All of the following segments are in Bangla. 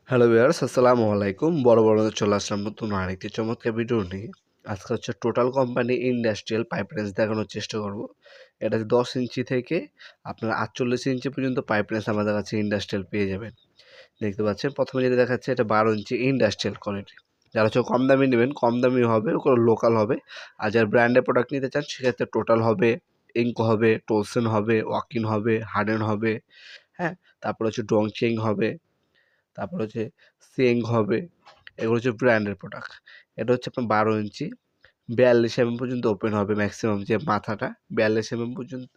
হ্যালো ভিউয়ার্স, আসসালামু আলাইকুম। বড় চলে আসলাম নতুন আরেকটি চমৎকার ভিডিও নিয়ে। আজকে হচ্ছে total company industrial pipe wrench দেখানোর চেষ্টা করব। এটা 10 ইঞ্চি থেকে আপনার 48 ইঞ্চি পর্যন্ত পাইপ রেঞ্জ আমাদের কাছে ইন্ডাস্ট্রিয়াল পেয়ে যাবেন। দেখতে পাচ্ছেন প্রথমে যেটা দেখাচ্ছে এটা 12 ইঞ্চি ইন্ডাস্ট্রিয়াল কোয়ালিটি। যারা হচ্ছে কম দামি নেবেন, কম দামি হবে, ওগুলো লোকাল হবে। আর যারা ব্র্যান্ডের প্রোডাক্ট নিতে চান সেক্ষেত্রে টোটাল হবে, ইঙ্কো হবে, টোলসেন হবে, ওয়াকিন হবে, হার্ডেন হবে, হ্যাঁ? তারপর হচ্ছে ডংচেং হবে। তারপর হচ্ছে সিং হবে। এগুলো হচ্ছে ব্র্যান্ডের প্রোডাক্ট। এটা হচ্ছে আপনার 12 ইঞ্চি 42 পর্যন্ত ওপেন হবে ম্যাক্সিমাম যে মাথাটা 42 পর্যন্ত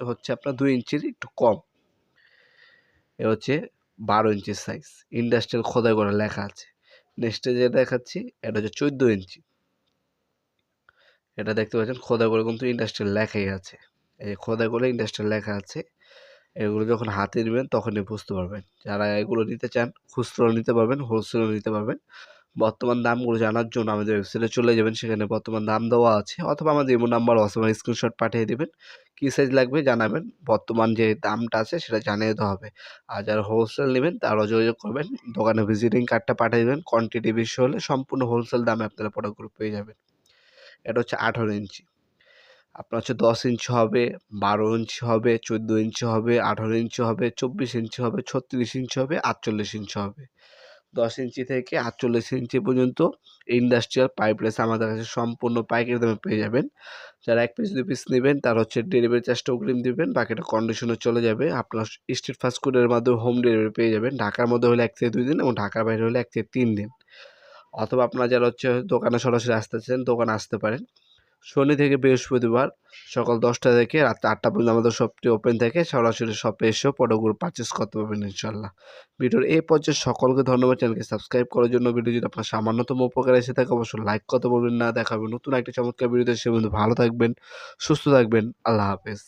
হচ্ছে আপনার 2 ইঞ্চির একটু কম। এ হচ্ছে 12 ইঞ্চির সাইজ। ইন্ডাস্ট্রিয়াল খোদাই করা লেখা আছে। নেক্সটে যেটা দেখাচ্ছি এটা হচ্ছে 14 ইঞ্চি। এটা দেখতে পাচ্ছেন খোদাই করে কিন্তু ইন্ডাস্ট্রিয়াল লেখাই আছে। এই খোদাই করে ইন্ডাস্ট্রিয়াল লেখা আছে। এগুলো যখন হাতে নেবেন তখনই বুঝতে পারবেন। যারা এগুলো নিতে চান খুচরো নিতে পারবেন, হোলসেলও নিতে পারবেন। বর্তমান দামগুলো জানার জন্য আমাদের ওয়েবসাইটে চলে যাবেন, সেখানে বর্তমান দাম দেওয়া আছে, অথবা আমাদের ইমো নাম্বার অথবা স্ক্রিনশট পাঠিয়ে দিবেন। কী সাইজ লাগবে জানাবেন, বর্তমান যে দামটা আছে সেটা জানিয়ে দেওয়া হবে। আর যারা হোলসেল নেবেন তারাও যোগাযোগ করবেন, দোকানে ভিজিটিং কার্ডটা পাঠিয়ে দেবেন। কোয়ান্টিটি বেশি হলে সম্পূর্ণ হোলসেল দামে আপনারা প্রোডাক্টগুলো পেয়ে যাবেন। এটা হচ্ছে 18 ইঞ্চি। আপনার হচ্ছে 10 ইঞ্চি হবে, 12 ইঞ্চি হবে, 14 ইঞ্চি হবে, 18 ইঞ্চি হবে, 24 ইঞ্চি হবে, 36 ইঞ্চি হবে, 48 ইঞ্চি হবে। 10 ইঞ্চি থেকে 48 ইঞ্চি পর্যন্ত ইন্ডাস্ট্রিয়াল পাইপ রেস আমাদের কাছে সম্পূর্ণ পাইকারি দামে পেয়ে যাবেন। যারা 1 পিস 2 পিস নেবেন তারা হচ্ছে ডেলিভারি চার্জটা অগ্রিম দিবেন, বাকিটা কন্ডিশনে চলে যাবে। আপনার স্ট্রিট ফাস্ট ফুডের মাধ্যমে হোম ডেলিভারি পেয়ে যাবেন। ঢাকার মধ্যে হলে 1 থেকে 2 দিন এবং ঢাকার বাইরে হলে 1 থেকে 3 দিন। অথবা আপনারা যারা হচ্ছে দোকানে সরাসরি আসতেছেন, দোকানে আসতে পারেন। শনি থেকে বৃহস্পতিবার সকাল 10টা থেকে রাত 8টা পর্যন্ত আমাদের শপটি ওপেন থাকে। সরাসরি শপে এসেও প্রোডাক্টগুলো পারচেস করতে পারবেন ইনশাল্লাহ। ভিডিওর এই পর্যায়ে সকলকে ধন্যবাদ। চ্যানেলকে সাবস্ক্রাইব করার জন্য। ভিডিও যদি আপনার সামান্যতম উপকার এসে থাকে অবশ্যই লাইক করতে বলবেন না। দেখা হবে নতুন একটা চমৎকার ভিডিওতে। সে পর্যন্ত ভালো থাকবেন, সুস্থ থাকবেন। আল্লাহ হাফেজ।